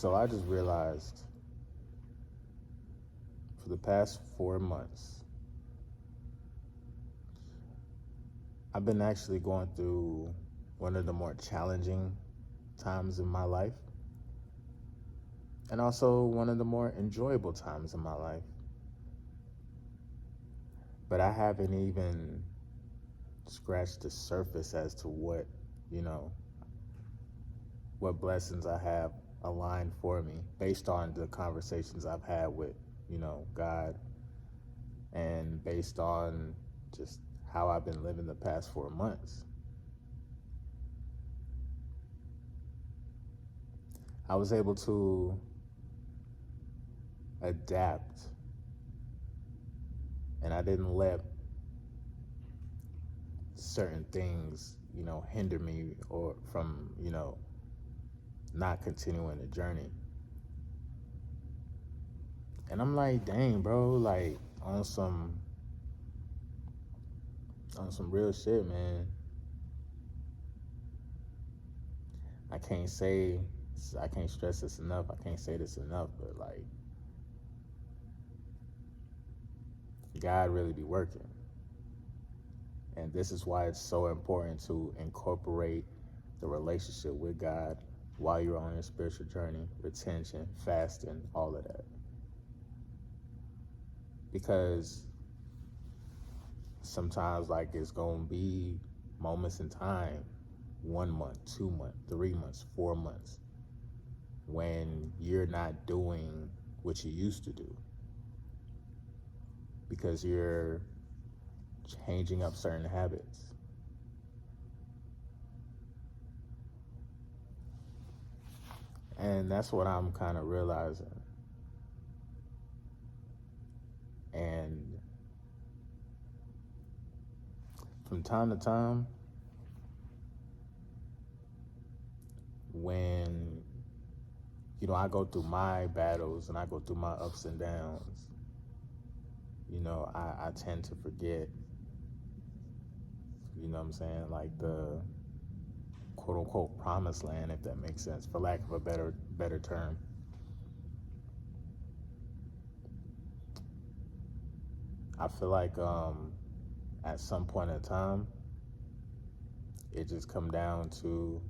So I just realized for the past 4 months, I've been actually going through one of the more challenging times in my life, and also one of the more enjoyable times in my life. But I haven't even scratched the surface as to you know, what blessings I have aligned for me based on the conversations I've had with, God, and based on just how I've been living the past 4 months. I was able to adapt, and I didn't let certain things, hinder me or from, not continuing the journey. And I'm like, dang, bro, like on some real shit, man. I can't say, I can't stress this enough. I can't say this enough, but like, God really be working. And this is why it's so important to incorporate the relationship with God while you're on your spiritual journey, retention, fasting, all of that. Because sometimes, like, it's going to be moments in time, 1 month, 2 months, 3 months, 4 months, when you're not doing what you used to do because you're changing up certain habits. And that's what I'm kind of realizing. And from time to time, when, I go through my battles and I go through my ups and downs, I tend to forget, what I'm saying, like the quote unquote promised land, if that makes sense, for lack of a better term. I feel like at some point in time, it just come down to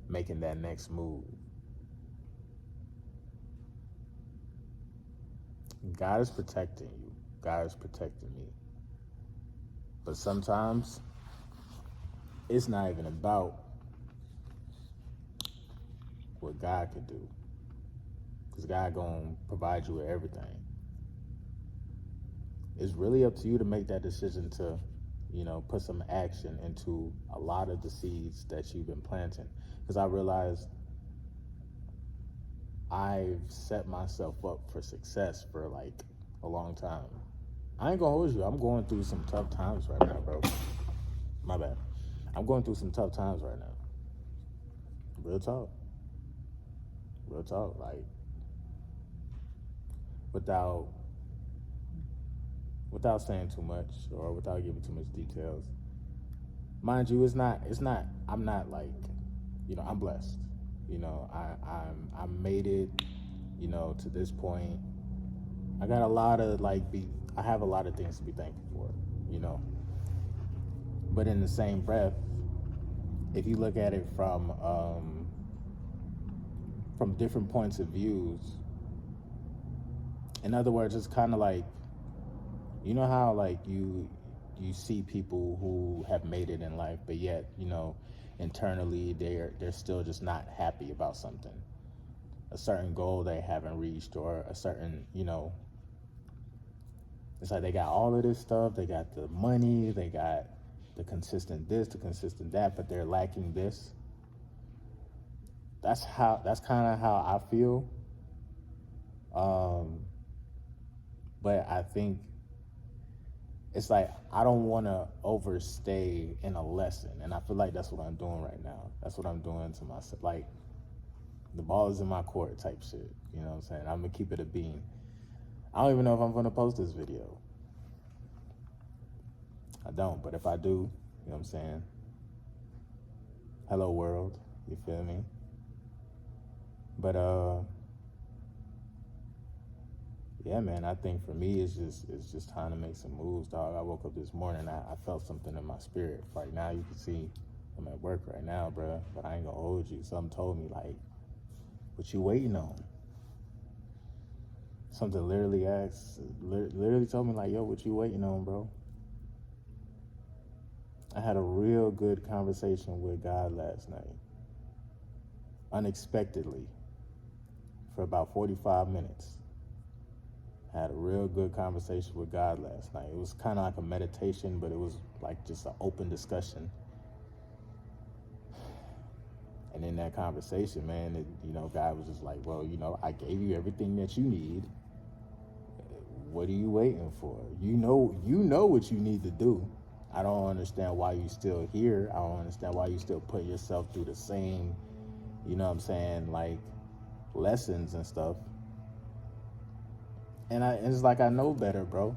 making that next move. God is protecting you. God is protecting me. But sometimes it's not even about what God could do, because God gonna provide you with everything. It's really up to you to make that decision to, put some action into a lot of the seeds that you've been planting. Because I realized I've set myself up for success for like a long time. I ain't gonna hold you. I'm going through some tough times right now, bro. My bad. I'm going through some tough times right now. Real talk. Real talk. Like, without saying too much or without giving too much details. Mind you, I'm not like, I'm blessed. I made it, to this point. I got a lot of I have a lot of things to be thankful for, But in the same breath, if you look at it from different points of views, in other words, it's kind of like, how like you see people who have made it in life, but yet, internally they're still just not happy about something, a certain goal they haven't reached, or a certain, it's like they got all of this stuff, they got the money, they got the consistent this, the consistent that, but they're lacking this. That's kind of how I feel. But I think it's like I don't want to overstay in a lesson, and I feel like that's what I'm doing right now. That's what I'm doing to myself. Like, the ball is in my court type shit. You know what I'm saying? I'm gonna keep it a bean. I don't even know if I'm gonna post this video. I don't, but if I do, you know what I'm saying? Hello world, you feel me? But yeah, man, I think for me it's just time to make some moves, dog. I woke up this morning, I felt something in my spirit. Right now, you can see I'm at work right now, bro. But I ain't gonna hold you. Something told me like, what you waiting on? Something literally told me like, yo, what you waiting on, bro? I had a real good conversation with God last night, unexpectedly, for about 45 minutes. I had a real good conversation with God last night. It was kind of like a meditation, but it was like just an open discussion. And in that conversation, man, God was just like, well, I gave you everything that you need. What are you waiting for? You know what you need to do. I don't understand why you still here. I don't understand why you still put yourself through the same, you know what I'm saying, like lessons and stuff. And it's like I know better, bro.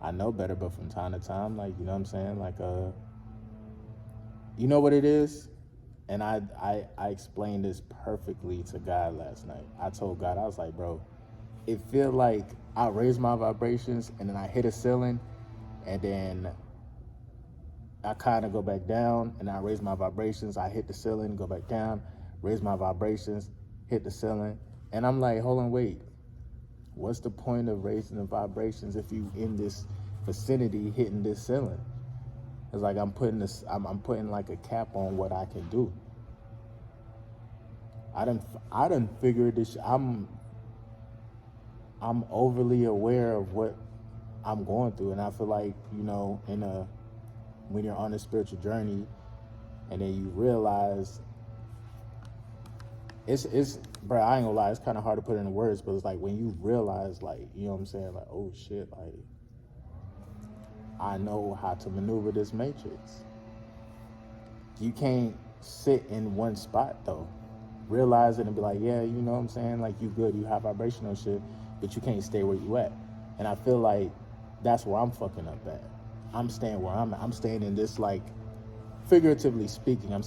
I know better, but from time to time, like, you know what I'm saying, like you know what it is? And I explained this perfectly to God last night. I told God, I was like, bro, it feel like I raise my vibrations and then I hit a ceiling and then I kind of go back down and I raise my vibrations. I hit the ceiling, go back down, raise my vibrations, hit the ceiling. And I'm like, hold on, wait. What's the point of raising the vibrations if you in this vicinity hitting this ceiling? It's like I'm putting like a cap on what I can do. I done figured this. I'm overly aware of what I'm going through, and I feel like when you're on a spiritual journey, and then you realize it's bro. I ain't gonna lie, it's kind of hard to put into words, but it's like when you realize, like, you know what I'm saying, like, oh shit, like I know how to maneuver this matrix. You can't sit in one spot though. Realize it and be like, yeah, you know what I'm saying? Like, you good, you have vibrational shit, but you can't stay where you at. And I feel like that's where I'm fucking up at. I'm staying where I'm at. I'm staying in this, like, figuratively speaking, I'm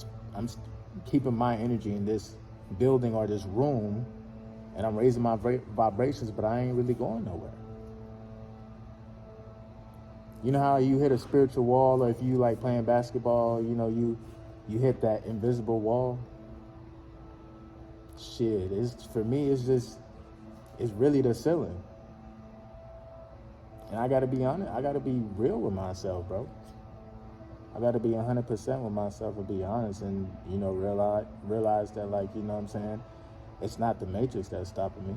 keeping my energy in this building or this room, and I'm raising my vibrations, but I ain't really going nowhere. You know how you hit a spiritual wall, or if you like playing basketball, you hit that invisible wall? Shit, for me, it's really the ceiling. And I gotta be honest, I gotta be real with myself, bro. I gotta be 100% with myself and be honest, and realize that, like, you know what I'm saying, it's not the matrix that's stopping me.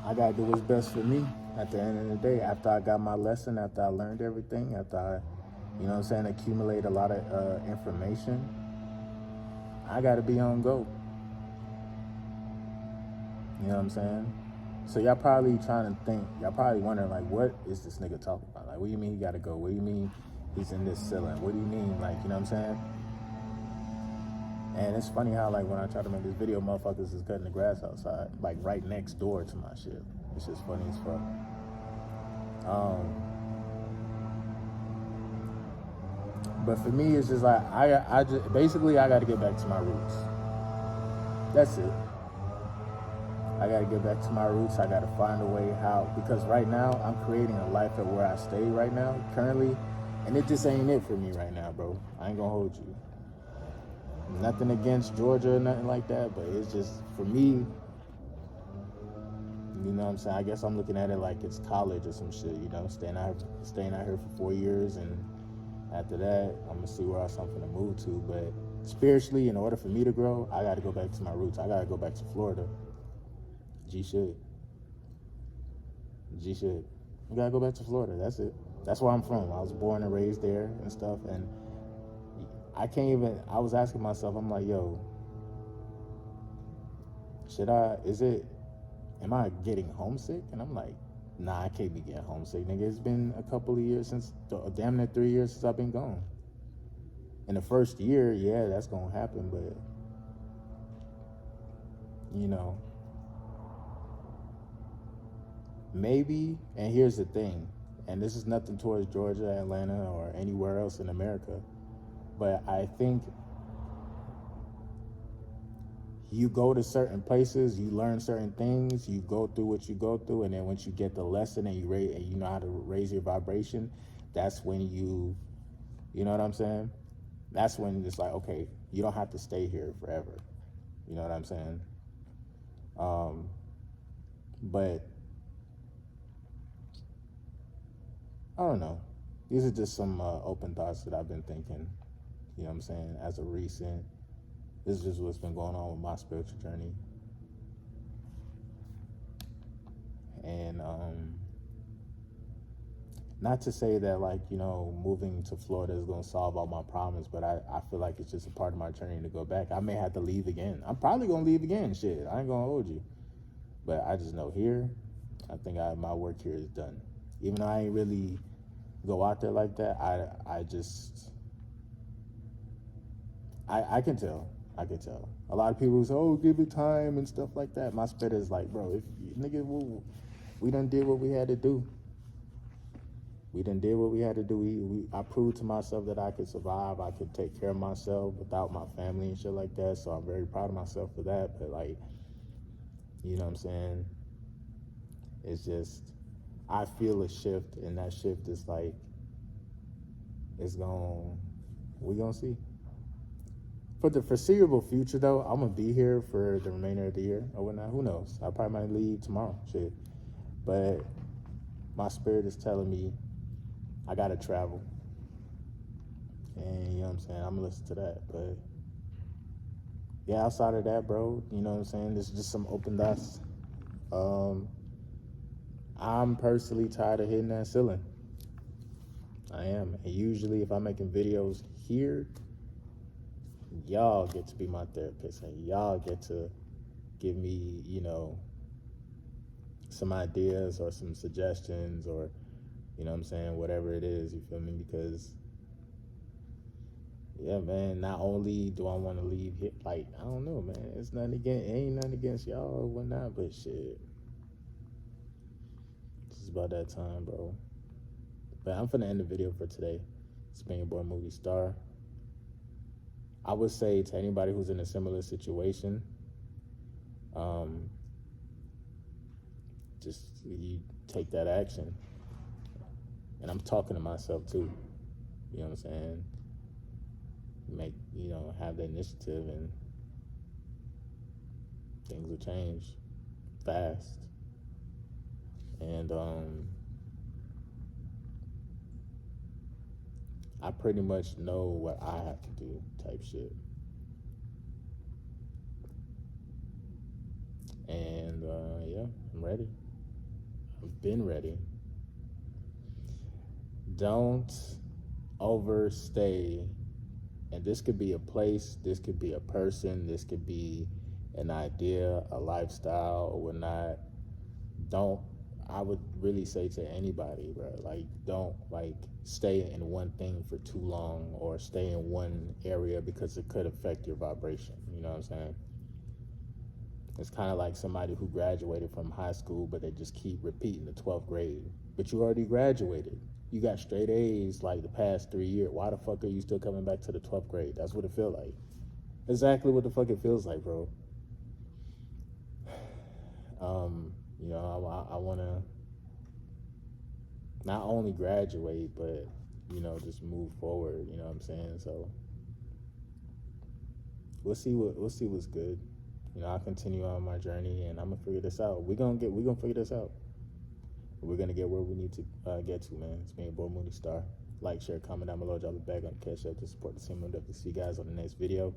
I gotta do what's best for me at the end of the day. After I got my lesson, after I learned everything, after I, you know what I'm saying, accumulate a lot of information, I gotta be on go. You know what I'm saying? So y'all probably wondering, like, what is this nigga talking about? Like, what do you mean he gotta go? What do you mean he's in this ceiling? What do you mean, like, you know what I'm saying? And it's funny how, like, when I try to make this video, motherfuckers is cutting the grass outside, like, right next door to my shit. It's just funny as fuck. But for me, it's just like, I just basically I gotta get back to my roots. That's it. I gotta get back to my roots. I gotta find a way how, because right now I'm creating a life at where I stay right now, currently, and it just ain't it for me right now, bro. I ain't gonna hold you. Nothing against Georgia or nothing like that, but it's just, for me, you know what I'm saying? I guess I'm looking at it like it's college or some shit, staying out here for 4 years, and after that, I'm gonna see where else I'm gonna move to. But spiritually, in order for me to grow, I gotta go back to my roots. I gotta go back to Florida. G shit. You gotta go back to Florida. That's it. That's where I'm from. I was born and raised there and stuff. And I was asking myself, I'm like, yo, am I getting homesick? And I'm like, nah, I can't be getting homesick, nigga. It's been a couple of years damn near 3 years since I've been gone. In the first year, yeah, that's gonna happen, but, maybe, and here's the thing, and this is nothing towards Georgia, Atlanta, or anywhere else in America, but I think you go to certain places, you learn certain things, you go through what you go through, and then once you get the lesson and you know how to raise your vibration, that's when you know what I'm saying? That's when it's like, okay, you don't have to stay here forever. You know what I'm saying? Um, but I don't know. These are just some open thoughts that I've been thinking. You know what I'm saying? As a recent, this is just what's been going on with my spiritual journey. And not to say that, like, you know, moving to Florida is going to solve all my problems, but I feel like it's just a part of my journey to go back. I may have to leave again. I'm probably going to leave again. Shit, I ain't going to hold you. But I just know here, I think my work here is done. Even though I ain't really go out there like that, I can tell. I can tell. A lot of people say, "Oh, give it time" and stuff like that. My spirit is like, bro, if nigga, we done did what we had to do. We done did what we had to do. I proved to myself that I could survive. I could take care of myself without my family and shit like that. So I'm very proud of myself for that. But like, you know what I'm saying? It's just, I feel a shift, and that shift is like, we gonna see. For the foreseeable future, though, I'm gonna be here for the remainder of the year or whatnot. Who knows? I probably might leave tomorrow, shit. But my spirit is telling me I gotta travel, and you know what I'm saying. I'm gonna listen to that. But yeah, outside of that, bro, you know what I'm saying. There's just some open dots. I'm personally tired of hitting that ceiling. I am, and usually if I'm making videos here, y'all get to be my therapist, and y'all get to give me, you know, some ideas or some suggestions, or, you know what I'm saying, whatever it is, you feel me? Because, yeah, man, not only do I want to leave here, like, I don't know, man, ain't nothing against y'all or whatnot, but shit, it's about that time, bro. But I'm finna end the video for today. It's been your boy Moody Starr. I would say to anybody who's in a similar situation, just you take that action. And I'm talking to myself too. You know what I'm saying? Have the initiative, and things will change fast. And I pretty much know what I have to do, type shit. And yeah, I'm ready. I've been ready. Don't overstay. And this could be a place, this could be a person, this could be an idea, a lifestyle, or whatnot. I would really say to anybody, bro, like, don't, like, stay in one thing for too long, or stay in one area, because it could affect your vibration. You know what I'm saying? It's kind of like somebody who graduated from high school, but they just keep repeating the 12th grade. But you already graduated. You got straight A's like the past 3 years. Why the fuck are you still coming back to the 12th grade? That's what it feels like. Exactly what the fuck it feels like, bro. I want to not only graduate, but, just move forward. You know what I'm saying? So we'll see what's good. I'll continue on my journey, and I'm gonna figure this out. We're gonna figure this out. We're gonna get where we need to get to, man. It's me, your boy Moody Starr. Like, share, comment down below. Drop a bag on the cash app to support the team. I'll definitely see you guys on the next video.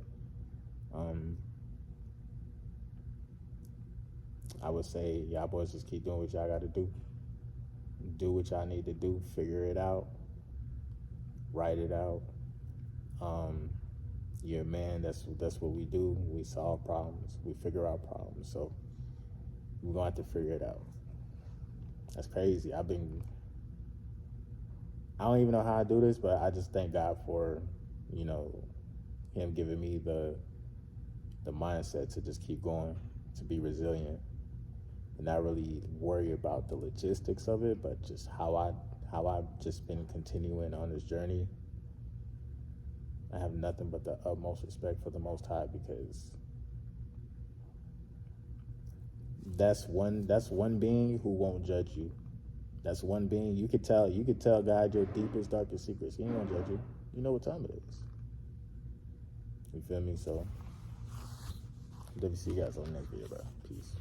I would say y'all boys just keep doing what y'all gotta do. Do what y'all need to do. Figure it out. Write it out. Yeah, man, that's what we do. We solve problems. We figure out problems. So we're gonna have to figure it out. That's crazy. I don't even know how I do this, but I just thank God for, him giving me the mindset to just keep going, to be resilient, and not really worry about the logistics of it, but just how I've just been continuing on this journey. I have nothing but the utmost respect for the Most High, because That's one being who won't judge you. That's one being you could tell God your deepest, darkest secrets. He ain't gonna judge you. You know what time it is. You feel me? So, WC guys on the next video, bro. Peace.